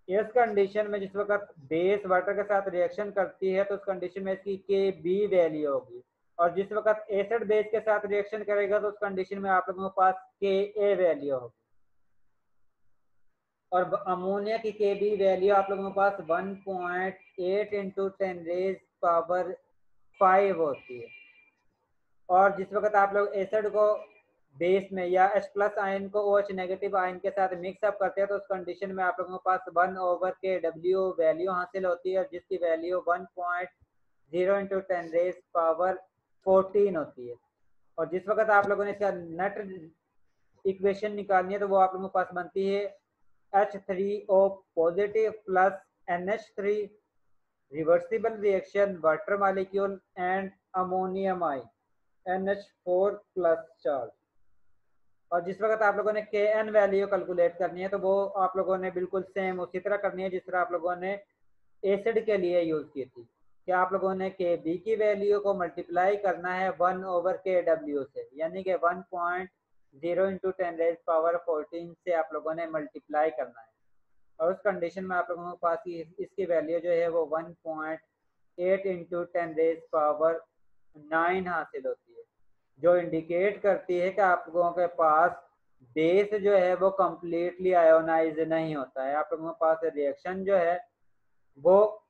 इस कंडीशन में जिस वक्त बेस वाटर के साथ रिएक्शन करती है तो उस कंडीशन में इसकी Kb वैल्यू होगी, और जिस वक्त एसिड बेस के साथ रिएक्शन करेगा तो उस कंडीशन में आप लोगों के पास Ka वैल्यू होगी। और अमोनिया की Kb वैल्यू आप लोगों के पास 1.8 इंटू 10 रेज पावर 5 होती है। और जिस वक्त आप लोग एसिड को बेस में या H प्लस आयन को OH नेगेटिव आयन के साथ मिक्सअप करते हैं तो उस कंडीशन में आप लोगों के पास 1/Kw वैल्यू हासिल होती है, जिसकी वैल्यू 1.0 इंटू 10 रेज पावर 14 होती है। और जिस वक्त आप लोगों ने इसका नेट इक्वेशन निकालनी है तो वो आप लोगों के पास बनती है H3O positive plus NH3 reversible reaction water molecule and ammonium ion NH4 plus charge. और जिस वक्त आप लोगों ने Kn वैल्यू कैलकुलेट करनी है तो वो आप लोगों ने बिल्कुल सेम उसी तरह करनी है जिस तरह आप लोगों ने एसिड के लिए यूज की थी, कि आप लोगों ने Kb की वैल्यू को मल्टीप्लाई करना है 1/Kw से, यानी कि 1.0 इंटू 10 रेज पावर 14 से आप लोगों ने मल्टीप्लाई करना है। और उस कंडीशन में आप लोगों के पास इसकी वैल्यू जो है वो 1.8 इंटू 10 रेज पावर 9 हासिल होती है, जो इंडिकेट करती है कि आप लोगों के पास बेस जो है वो कम्प्लीटली आयोनाइज नहीं होता है। आप लोगों के पास रिएक्शन जो है वो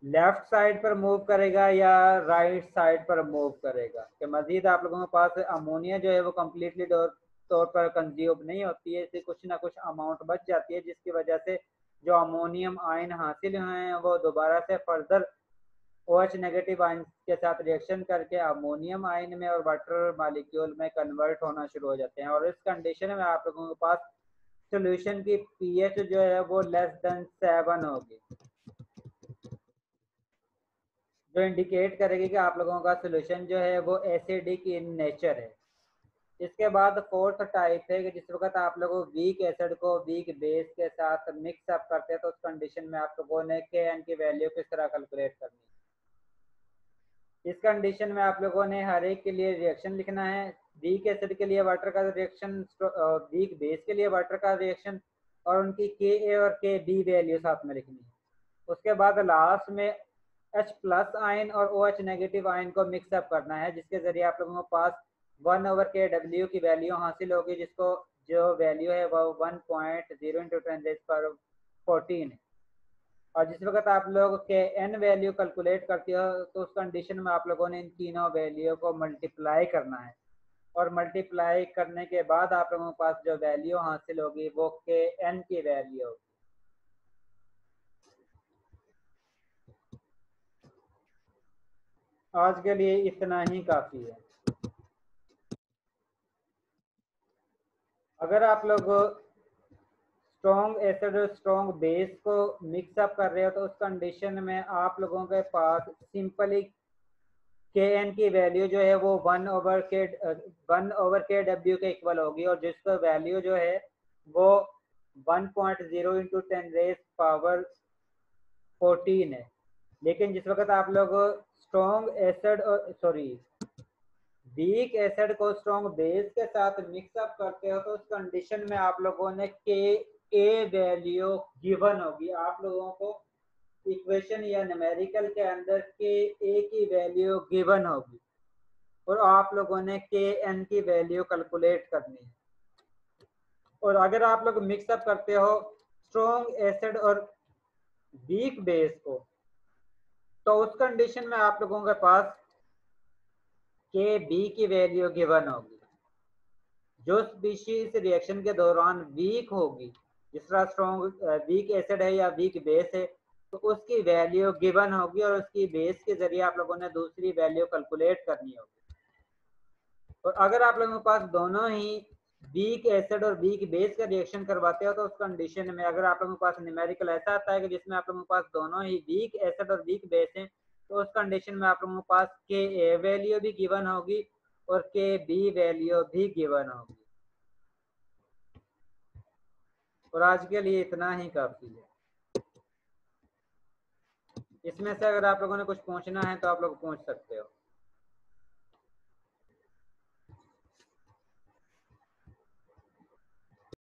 लेफ्ट साइड पर मूव करेगा या राइट साइड पर मूव करेगा, कि मजीद आप लोगों के पास अमोनिया जो है वो कम्प्लीटली तौर पर कंज्यूम नहीं होती है, इससे कुछ ना कुछ अमाउंट बच जाती है, जिसकी वजह से जो अमोनियम आयन हासिल हुए हैं वो दोबारा से फर्दर OH नेगेटिव आयन के साथ रिएक्शन करके अमोनियम आयन में और वाटर मॉलिक्यूल में कन्वर्ट होना शुरू हो जाते हैं। और इस कंडीशन में आप लोगों के पास सॉल्यूशन की pH जो है वो लेस देन 7 होगी, जो इंडिकेट करेगी कि आप लोगों का सॉल्यूशन जो है वो एसिडिक इन नेचर है। इसके बाद फोर्थ टाइप है कि जिस वक्त आप लोगों वीक एसिड को वीक बेस के साथ मिक्स अप करते हैं तो उस कंडीशन में आप लोगों ने Kn की वैल्यू किस तरह कैलकुलेट करनी है। इस कंडीशन में आप लोगों ने हर एक के लिए रिएक्शन लिखना है। वीक एसिड के लिए वाटर का रिएक्शन, वीक बेस के लिए वाटर का रिएक्शन, और उनकी Ka और Kb वैल्यू साथ में लिखनी है। उसके बाद लास्ट में H प्लस आयन और OH नेगेटिव आयन को मिक्सअप करना है, जिसके जरिए आप लोगों के पास 1/Kw की वैल्यू हासिल होगी, जिसको जो वैल्यू है वो 1.0 इंटू 10 रेज पर 14 है। और जिस वक्त आप लोग Kn वैल्यू कैलकुलेट करते हो तो उस कंडीशन में आप लोगों ने इन तीनों वैल्यू को मल्टीप्लाई करना है, और मल्टीप्लाई करने के बाद आप लोगों के पास जो वैल्यू हासिल होगी वो Kn की वैल्यू होगी। आज के लिए इतना ही काफ़ी है। अगर आप लोग स्ट्रॉन्ग एसिड और स्ट्रॉन्ग बेस को मिक्सअप कर रहे हो तो उस कंडीशन में आप लोगों के पास सिंपली के एन की वैल्यू जो है वो 1/k डब्ल्यू के इक्वल होगी, और जिसका वैल्यू जो है वो 1.0 इंटू 10⁻14 है। लेकिन जिस वक्त आप लोग स्ट्रॉन्ग एसिड और वीक एसिड को स्ट्रॉन्ग बेस के साथ मिक्सअप करते हो तो उस कंडीशन में आप लोगों ने के ए वैल्यू गिवन होगी। आप लोगों को इक्वेशन या न्यूमेरिकल के अंदर के ए की वैल्यू गिवन होगी और आप लोगों ने के एन की वैल्यू कैलकुलेट करनी है। और अगर आप लोग मिक्सअप करते हो स्ट्रॉन्ग एसिड और वीक बेस को तो उस कंडीशन में आप लोगों के पास के बी की वैल्यू गिवन होगी। जो स्पीशीज रिएक्शन के दौरान वीक होगी, जिस तरह स्ट्रॉन्ग वीक एसिड है या वीक बेस है, तो उसकी वैल्यू गिवन होगी और उसकी बेस के जरिए आप लोगों ने दूसरी वैल्यू कैलकुलेट करनी होगी। और अगर आप लोगों के पास दोनों ही वीक एसिड और वीक बेस का रिएक्शन करवाते हो तो उस कंडीशन में अगर आप लोगों के पास न्यूमेरिकल ऐसा आता है कि जिसमें आप लोगों के पास दोनों ही वीक एसिड और वीक बेस हैं, तो उस कंडीशन में आप लोगों के पास के ए वैल्यू भी गिवन होगी और के बी वैल्यू भी गिवन होगी। और आज के लिए इतना ही काफी है। इसमें से अगर आप लोगों ने कुछ पूछना है तो आप लोग पूछ सकते हो।